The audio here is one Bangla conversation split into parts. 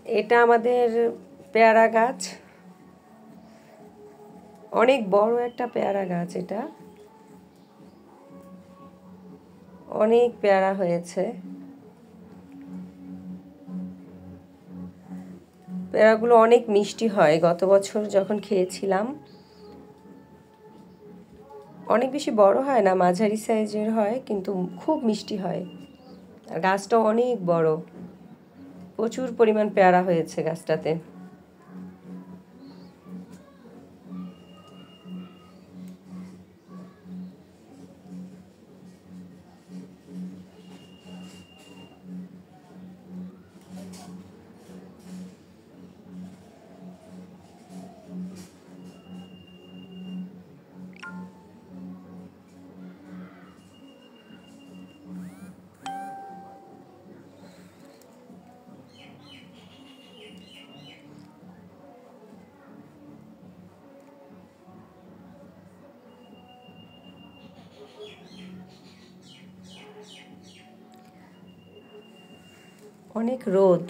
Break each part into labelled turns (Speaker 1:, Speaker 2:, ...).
Speaker 1: এটা আমাদের পেয়ারা গাছ, অনেক বড় একটা পেয়ারা গাছ। এটা অনেক পেয়ারা হয়েছে। পেয়ারাগুলো অনেক মিষ্টি হয়। গত বছর যখন খেয়েছিলাম, অনেক বেশি বড় হয় না, মাঝারি সাইজের হয়, কিন্তু খুব মিষ্টি হয়। আর গাছটা অনেক বড়, প্রচুর পরিমাণ পেয়ারা হয়েছে গাছটাতে। অনেক রোদ,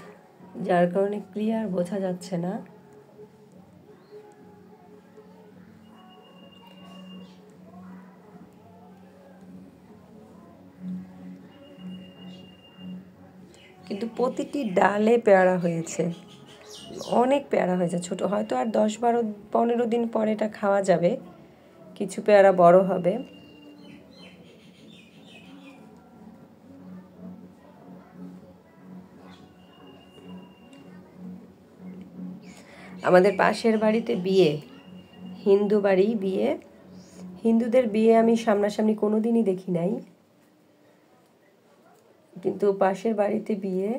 Speaker 1: যার কারণে ক্লিয়ার বোঝা যাচ্ছে না। কিন্তু প্রতিটি ডালে পেয়ারা হয়েছে, অনেক পেয়ারা হয়েছে। ছোট হয়তো আর 10-15 দিন পরে এটা খাওয়া যাবে, কিছু পেয়ারা বড় হবে। আমাদের পাশের বাড়িতে বিয়ে, হিন্দু বাড়ি বিয়ে। হিন্দুদের বিয়ে আমি সামনাসামনি কোনো দিনই দেখি নাই, কিন্তু পাশের বাড়িতে বিয়ে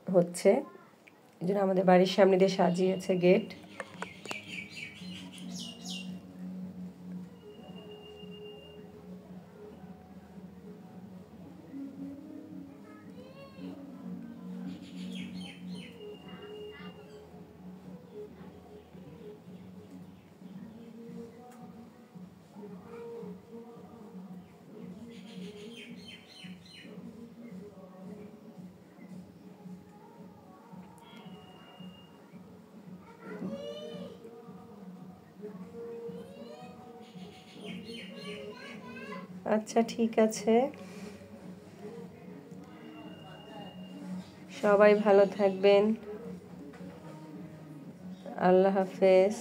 Speaker 1: হচ্ছে। এই জন্য আমাদের বাড়ির সামনে দিয়ে সাজিয়েছে গেট। আচ্ছা, ঠিক আছে, সবাই ভালো থাকবেন। আল্লাহ হাফেজ।